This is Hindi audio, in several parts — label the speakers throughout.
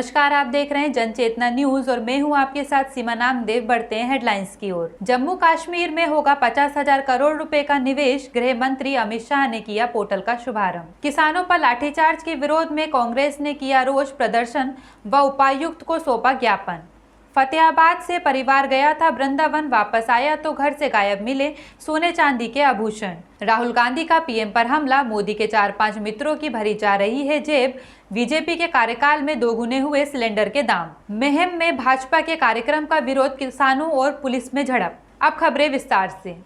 Speaker 1: नमस्कार, आप देख रहे हैं जनचेतना न्यूज और मैं हूं आपके साथ सीमा नामदेव। बढ़ते हैं हेडलाइंस की ओर। जम्मू कश्मीर में होगा 50,000 करोड़ रुपए का निवेश, गृह मंत्री अमित शाह ने किया पोर्टल का शुभारंभ। किसानों पर लाठीचार्ज के विरोध में कांग्रेस ने किया रोष प्रदर्शन व उपायुक्त को सौंपा ज्ञापन। फतेहाबाद से परिवार गया था वृंदावन, वापस आया तो घर से गायब मिले सोने चांदी के आभूषण। राहुल गांधी का पीएम पर हमला, मोदी के 4-5 मित्रों की भरी जा रही है जेब। बीजेपी के कार्यकाल में दोगुने हुए सिलेंडर के दाम। महम में भाजपा के कार्यक्रम का विरोध, किसानों और पुलिस में झड़प। अब खबरें विस्तार से।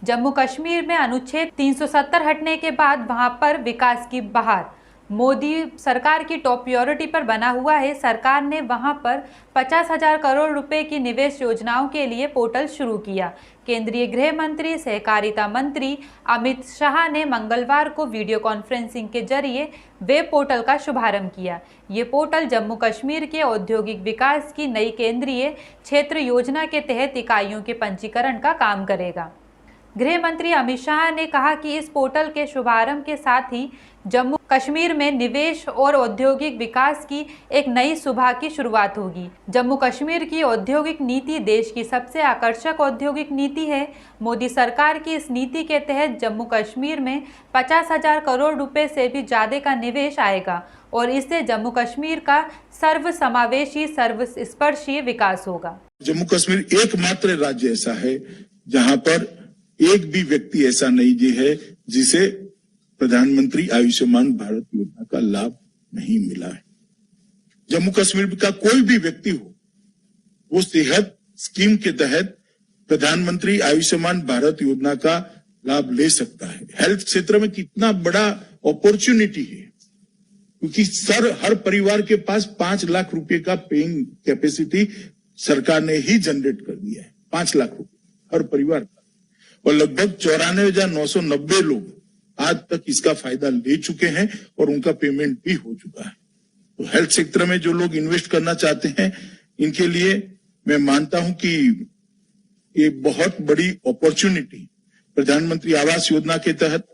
Speaker 1: जम्मू कश्मीर में अनुच्छेद 370 हटने के बाद वहां पर विकास की बहार मोदी सरकार की टॉप प्रायोरिटी पर बना हुआ है। सरकार ने वहां पर 50,000 करोड़ रुपए की निवेश योजनाओं के लिए पोर्टल शुरू किया। केंद्रीय गृह मंत्री, सहकारिता मंत्री अमित शाह ने मंगलवार को वीडियो कॉन्फ्रेंसिंग के जरिए वेब पोर्टल का शुभारंभ किया। ये पोर्टल जम्मू कश्मीर के औद्योगिक विकास की नई केंद्रीय क्षेत्र योजना के तहत इकाइयों के पंजीकरण का काम करेगा। गृह मंत्री अमित शाह ने कहा कि इस पोर्टल के शुभारंभ के साथ ही जम्मू कश्मीर में निवेश और औद्योगिक विकास की एक नई सुबह की शुरुआत होगी। जम्मू कश्मीर की औद्योगिक नीति देश की सबसे आकर्षक औद्योगिक नीति है। मोदी सरकार की इस नीति के तहत जम्मू कश्मीर में 50,000 करोड़ रुपए से भी ज्यादा का निवेश आएगा और इससे जम्मू कश्मीर का सर्वसमावेशी, सर्वस्पर्शी विकास होगा।
Speaker 2: जम्मू कश्मीर एकमात्र राज्य ऐसा है जहां पर एक भी व्यक्ति ऐसा नहीं जी है जिसे प्रधानमंत्री आयुष्मान भारत योजना का लाभ नहीं मिला है। जम्मू कश्मीर का कोई भी व्यक्ति हो, वो सेहत स्कीम के तहत प्रधानमंत्री आयुष्मान भारत योजना का लाभ ले सकता है। हेल्थ क्षेत्र में कितना बड़ा अपॉर्चुनिटी है, क्योंकि हर परिवार के पास 5 लाख रुपए का पेइंग कैपेसिटी सरकार ने ही जनरेट कर दिया है। 5 लाख रुपए हर परिवार का, और लगभग 94,990 लोग आज तक इसका फायदा ले चुके हैं और उनका पेमेंट भी हो चुका है। तो हेल्थ सेक्टर में जो लोग इन्वेस्ट करना चाहते हैं, इनके लिए मैं मानता हूं कि ये बहुत बड़ी अपॉर्चुनिटी। प्रधानमंत्री आवास योजना के तहत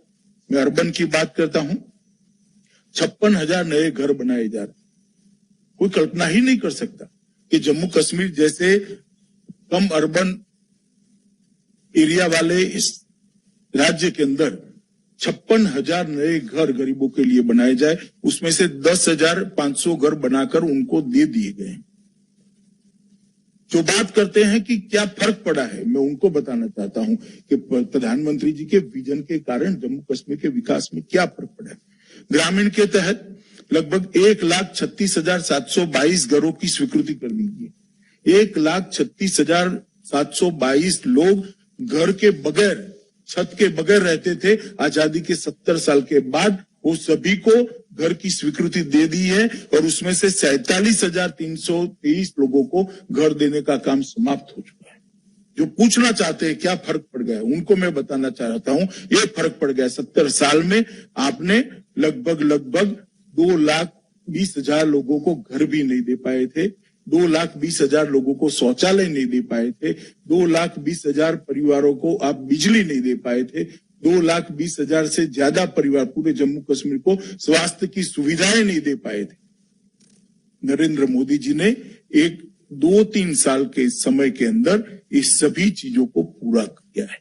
Speaker 2: मैं अर्बन की बात करता हूं, 56,000 नए घर बनाए जा रहे हैं। कोई कल्पना ही नहीं कर सकता कि जम्मू कश्मीर जैसे कम अर्बन एरिया वाले इस राज्य के अंदर 56,000 नए घर गरीबों के लिए बनाए जाए। उसमें से 10,500 घर बनाकर उनको दे दिए गए। जो बात करते हैं कि क्या फर्क पड़ा है, मैं उनको बताना चाहता हूं कि प्रधानमंत्री जी के विजन के कारण जम्मू कश्मीर के विकास में क्या फर्क पड़ा है। ग्रामीण के तहत लगभग 1,36,722 घरों की स्वीकृति कर दी गई। 1,36,722 लोग घर के बगैर, छत के बगैर रहते थे। आजादी के 70 साल के बाद वो सभी को घर की स्वीकृति दे दी है और उसमें से 47,323 लोगों को घर देने का काम समाप्त हो चुका है। जो पूछना चाहते हैं क्या फर्क पड़ गया, उनको मैं बताना चाहता हूं, ये फर्क पड़ गया। 70 साल में आपने लगभग 2,20,000 लोगों को घर भी नहीं दे पाए थे। 2,20,000 लोगों को शौचालय नहीं दे पाए थे। 2,20,000 परिवारों को आप बिजली नहीं दे पाए थे। 2,20,000 से ज्यादा परिवार पूरे जम्मू कश्मीर को स्वास्थ्य की सुविधाएं नहीं दे पाए थे। नरेंद्र मोदी जी ने 2-3 साल के समय के अंदर इस सभी चीजों को पूरा किया है।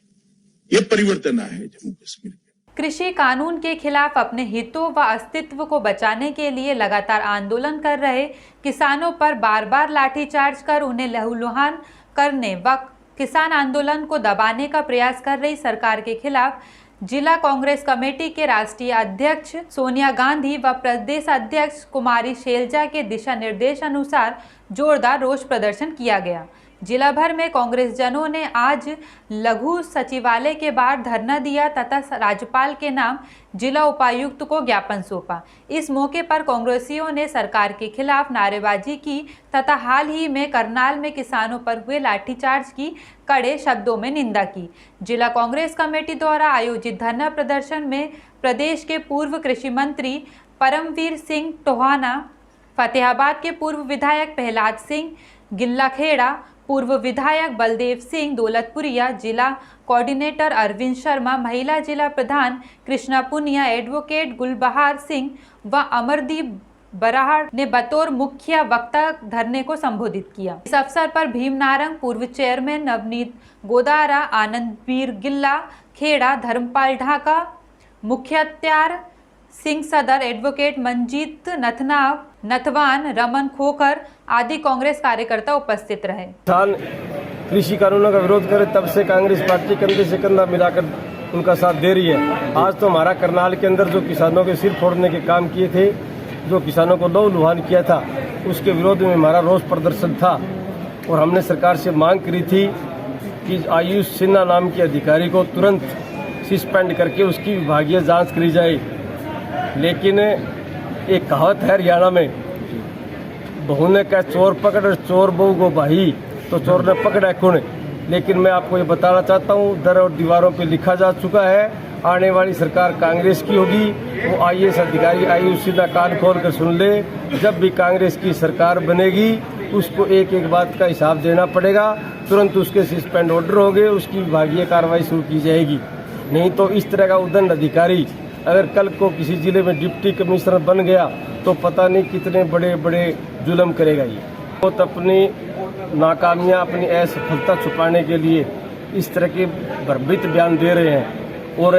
Speaker 2: ये परिवर्तन आया है जम्मू कश्मीर।
Speaker 1: कृषि कानून के खिलाफ अपने हितों व अस्तित्व को बचाने के लिए लगातार आंदोलन कर रहे किसानों पर बार बार लाठीचार्ज कर उन्हें लहूलुहान करने व किसान आंदोलन को दबाने का प्रयास कर रही सरकार के खिलाफ जिला कांग्रेस कमेटी के राष्ट्रीय अध्यक्ष सोनिया गांधी व प्रदेश अध्यक्ष कुमारी शैलजा के दिशा निर्देश अनुसार जोरदार रोष प्रदर्शन किया गया। जिला भर में कांग्रेस जनों ने आज लघु सचिवालय के बाहर धरना दिया तथा राज्यपाल के नाम जिला उपायुक्त को ज्ञापन सौंपा। इस मौके पर कांग्रेसियों ने सरकार के खिलाफ नारेबाजी की तथा हाल ही में करनाल में किसानों पर हुए लाठीचार्ज की कड़े शब्दों में निंदा की। जिला कांग्रेस कमेटी द्वारा आयोजित धरना प्रदर्शन में प्रदेश के पूर्व कृषि मंत्री परमवीर सिंह टोहाना, फतेहाबाद के पूर्व विधायक प्रहलाद सिंह गिल्लाखेड़ा, पूर्व विधायक बलदेव सिंह दौलतपुरिया, जिला कोऑर्डिनेटर अरविंद शर्मा, महिला जिला प्रधान कृष्णा पुनिया, एडवोकेट गुलबहार सिंह व अमरदीप बराड़ ने बतौर मुख्य वक्ता धरने को संबोधित किया। इस अवसर पर भीम नारंग, पूर्व चेयरमैन नवनीत गोदारा, आनंदवीर गिल्ला खेड़ा, धर्मपाल ढाका, मुख्यत्यार सिंह सदर, एडवोकेट मंजीत नथवान, रमन खोखर आदि कांग्रेस कार्यकर्ता उपस्थित रहे।
Speaker 3: किसान कृषि कानूनों का विरोध करे तब से कांग्रेस पार्टी कंधे से कंधा मिलाकर उनका साथ दे रही है। आज तो हमारा करनाल के अंदर जो किसानों के सिर फोड़ने के काम किए थे, जो किसानों को लहू-लुहान किया था, उसके विरोध में हमारा रोष प्रदर्शन था और हमने सरकार से मांग करी थी कि आयुष सिन्हा नाम के अधिकारी को तुरंत सस्पेंड करके उसकी विभागीय जांच करी जाए। लेकिन एक कहावत है हरियाणा में, बहू ने कहा चोर पकड़ चोर बहू को भाई, तो चोर ने पकड़ा कौन। लेकिन मैं आपको ये बताना चाहता हूँ, दर और दीवारों पे लिखा जा चुका है, आने वाली सरकार कांग्रेस की होगी। वो आईएएस अधिकारी आयुष सिन्हा कान खोल कर सुन ले, जब भी कांग्रेस की सरकार बनेगी उसको एक एक बात का हिसाब देना पड़ेगा। तुरंत उसके सस्पेंड ऑर्डर होंगे, उसकी विभागीय कार्रवाई शुरू की जाएगी। नहीं तो इस तरह का उद्दंड अधिकारी अगर कल को किसी जिले में डिप्टी कमिश्नर बन गया तो पता नहीं कितने बड़े बड़े जुल्म करेगा। ये वो तो अपनी नाकामियां, अपनी असफलता छुपाने के लिए इस तरह के भ्रमित बयान दे रहे हैं। और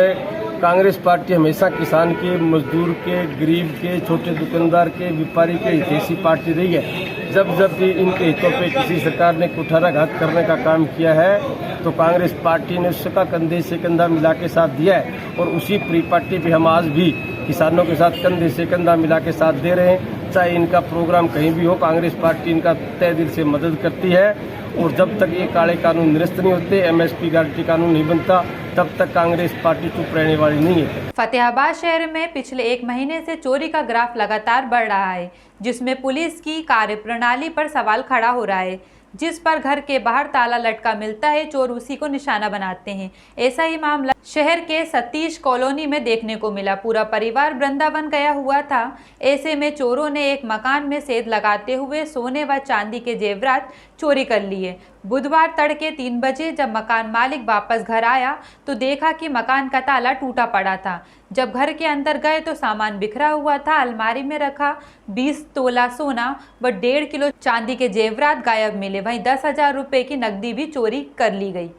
Speaker 3: कांग्रेस पार्टी हमेशा किसान के, मजदूर के, गरीब के, छोटे दुकानदार के, व्यापारी के हितैषी पार्टी रही है। जब भी इनके हितों पे किसी सरकार ने कुठाराघात करने का काम किया है तो कांग्रेस पार्टी ने उसका कंधे से कंधा मिला के साथ दिया है और उसी परिपाटी पे हम आज भी किसानों के साथ कंधे से कंधा मिला के साथ दे रहे हैं। चाहे इनका प्रोग्राम कहीं भी हो, कांग्रेस पार्टी इनका तहे दिल से मदद करती है। और जब तक ये काले कानून निरस्त नहीं होते, एमएसपी गारंटी कानून नहीं बनता, तब तक कांग्रेस पार्टी चुप रहने वाली नहीं है।
Speaker 1: फतेहाबाद शहर में पिछले 1 महीने से चोरी का ग्राफ लगातार बढ़ रहा है, जिसमें पुलिस की कार्यप्रणाली पर सवाल खड़ा हो रहा है। जिस पर घर के बाहर ताला लटका मिलता है, चोर उसी को निशाना बनाते हैं। ऐसा ही मामला शहर के सतीश कॉलोनी में देखने को मिला। पूरा परिवार वृंदावन गया हुआ था। ऐसे में चोरों ने एक मकान में सेंध लगाते हुए सोने व चांदी के जेवरात चोरी कर लिए। बुधवार तड़के 3 बजे जब मकान मालिक वापस घर आया तो देखा कि मकान का ताला टूटा पड़ा था। जब घर के अंदर गए तो सामान बिखरा हुआ था। अलमारी में रखा 20 तोला सोना व 1.5 किलो चांदी के जेवरात गायब मिले। वहीं 10,000 रुपये की नकदी भी चोरी कर ली गई।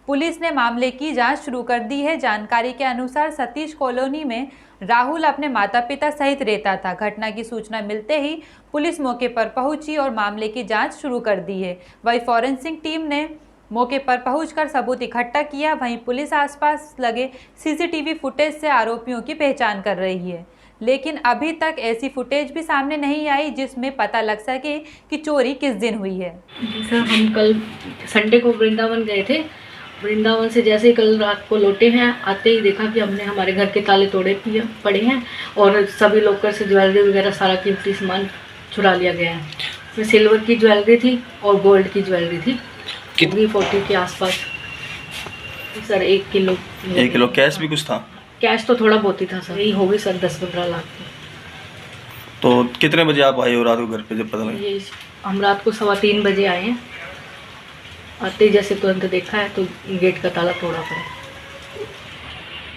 Speaker 1: पुलिस ने मामले की जांच शुरू कर दी है। जानकारी के अनुसार सतीश कॉलोनी में राहुल अपने माता पिता सहित रहता था। घटना की सूचना मिलते ही पुलिस मौके पर पहुंची और मामले की जांच शुरू कर दी है। वहीं फॉरेंसिक टीम ने मौके पर पहुंचकर सबूत इकट्ठा किया। वहीं पुलिस आसपास लगे सीसीटीवी फुटेज से आरोपियों की पहचान कर रही है, लेकिन अभी तक ऐसी फुटेज भी सामने नहीं आई जिसमें पता लग सके कि चोरी किस दिन हुई है।
Speaker 4: जी सर, हम कल संडे को वृंदावन गए थे। वृंदावन से जैसे ही कल रात को लौटे हैं, आते ही देखा कि हमने हमारे घर के ताले तोड़े पड़े हैं और सभी लॉकर से ज्वेलरी वगैरह सारा कीमती सामान चुरा लिया गया है। इसमें सिल्वर की ज्वेलरी थी और गोल्ड की ज्वेलरी थी, कितनी 40 के आसपास सर। 1 किलो
Speaker 5: कैश भी कुछ था?
Speaker 4: कैश तो थोड़ा बहुत ही था सर, यही होगी सर 10-15 लाख की।
Speaker 5: तो कितने बजे आप आए हो रात को घर पे जब पता लगा?
Speaker 4: ये हम रात को 3:15 बजे आए हैं। आते ही जैसे तुरंत देखा है तो गेट का ताला तोड़ा पड़ा।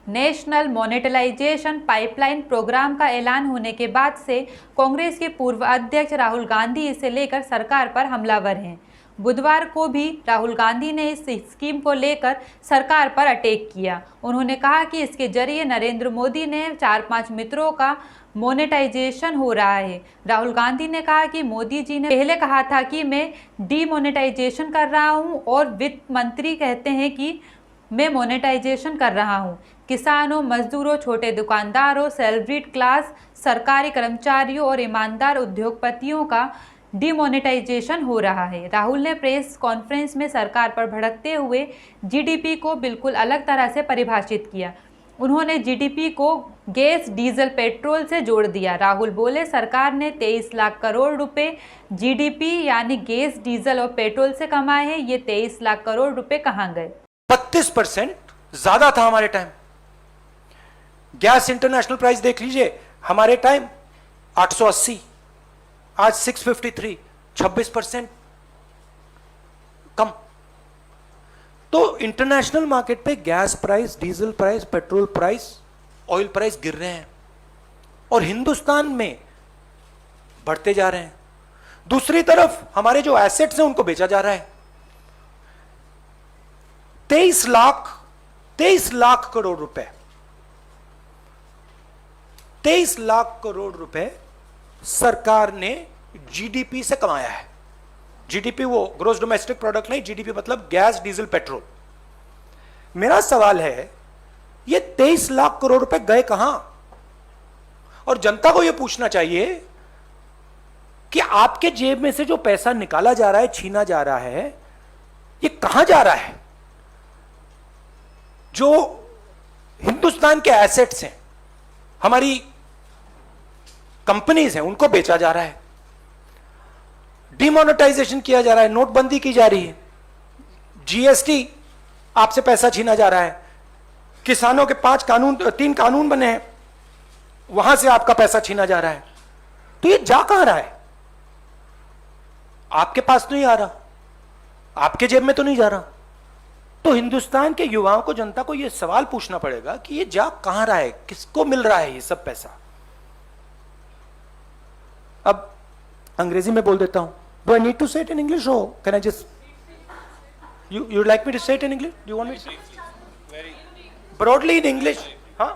Speaker 1: नेशनल मोनेटलाइजेशन पाइपलाइन प्रोग्राम का ऐलान होने के बाद से कांग्रेस के पूर्व अध्यक्ष राहुल गांधी इसे लेकर सरकार पर हमलावर हैं। बुधवार को भी राहुल गांधी ने इस स्कीम को लेकर सरकार पर अटैक किया। उन्होंने कहा कि इसके जरिए नरेंद्र मोदी ने 4-5 मित्रों का मोनेटाइजेशन हो रहा है। राहुल गांधी ने कहा कि मोदी जी ने पहले कहा था कि मैं डीमोनेटाइजेशन कर रहा हूं और वित्त मंत्री कहते हैं कि मैं मोनेटाइजेशन कर रहा हूं। किसानों, मजदूरों, छोटे दुकानदारों, सैलरीड क्लास, सरकारी कर्मचारियों और ईमानदार उद्योगपतियों का डीमोनेटाइजेशन हो रहा है। राहुल ने प्रेस कॉन्फ्रेंस में सरकार पर भड़कते हुए जीडीपी को बिल्कुल अलग तरह से परिभाषित किया। उन्होंने जीडीपी को गैस, डीजल, पेट्रोल से जोड़ दिया। राहुल बोले, सरकार ने 23 लाख करोड़ रुपए जीडीपी यानी गैस, डीजल और पेट्रोल से कमाए हैं। ये 23 लाख करोड़ रुपए कहाँ गए?
Speaker 6: 32% ज्यादा था हमारे टाइम। गैस इंटरनेशनल प्राइस देख लीजिए, हमारे टाइम 880, आज 653, 26% कम। तो इंटरनेशनल मार्केट पे gas price, diesel price, petrol price, oil price गिर रहे हैं और हिंदुस्तान में बढ़ते जा रहे हैं, दूसरी तरफ हमारे जो एसेट्स हैं उनको बेचा जा रहा है। 23 लाख करोड़ रुपए, 23 लाख करोड़ रुपए सरकार ने जीडीपी से कमाया है। जीडीपी वो ग्रोस डोमेस्टिक प्रोडक्ट नहीं, जीडीपी मतलब गैस, डीजल, पेट्रोल। मेरा सवाल है ये 23 लाख करोड़ रुपए गए कहां? और जनता को यह पूछना चाहिए कि आपके जेब में से जो पैसा निकाला जा रहा है, छीना जा रहा है, ये कहां जा रहा है? जो हिंदुस्तान के एसेट्स हैं, हमारी कंपनीज हैं, उनको बेचा जा रहा है, डिमोनेटाइजेशन किया जा रहा है, नोटबंदी की जा रही है, जीएसटी आपसे पैसा छीना जा रहा है, किसानों के 3 कानून बने हैं, वहां से आपका पैसा छीना जा रहा है। तो ये जा कहां रहा है? आपके पास तो नहीं आ रहा, आपके जेब में तो नहीं जा रहा। तो हिंदुस्तान के युवाओं को, जनता को यह सवाल पूछना पड़ेगा कि ये जा कहां रहा है, किसको मिल रहा है ये सब पैसा। अब अंग्रेजी में बोल देता हूं। डू आई नीड टू से इट इन इंग्लिश और can I just you like me to say it in English? Do you want me to? Very broadly in English. हाँ,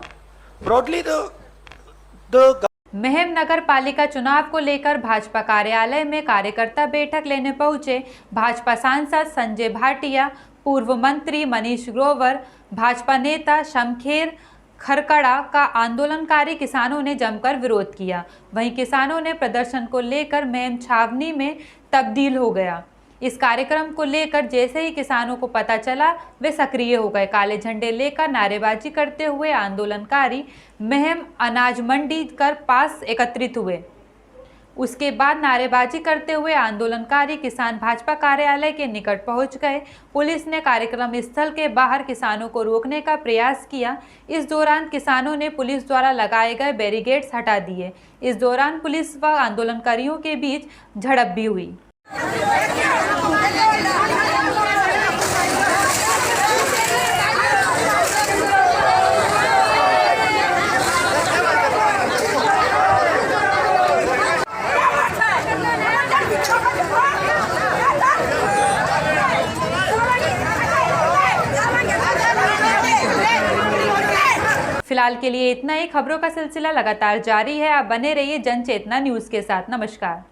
Speaker 6: broadly the
Speaker 1: महम नगर पालिका चुनाव को लेकर भाजपा कार्यालय में कार्यकर्ता बैठक लेने पहुंचे भाजपा सांसद संजय भाटिया, पूर्व मंत्री मनीष ग्रोवर, भाजपा नेता शमखेर खरकड़ा का आंदोलनकारी किसानों ने जमकर विरोध किया। वहीं किसानों ने प्रदर्शन को लेकर महम छावनी में तब्दील हो गया। इस कार्यक्रम को लेकर जैसे ही किसानों को पता चला, वे सक्रिय हो गए। काले झंडे लेकर नारेबाजी करते हुए आंदोलनकारी महम अनाज मंडी कर पास एकत्रित हुए। उसके बाद नारेबाजी करते हुए आंदोलनकारी किसान भाजपा कार्यालय के निकट पहुंच गए। पुलिस ने कार्यक्रम स्थल के बाहर किसानों को रोकने का प्रयास किया। इस दौरान किसानों ने पुलिस द्वारा लगाए गए बैरिकेड्स हटा दिए। इस दौरान पुलिस व आंदोलनकारियों के बीच झड़प भी हुई। फिलहाल के लिए इतना ही। खबरों का सिलसिला लगातार जारी है। आप बने रहिए जनचेतना न्यूज़ के साथ। नमस्कार।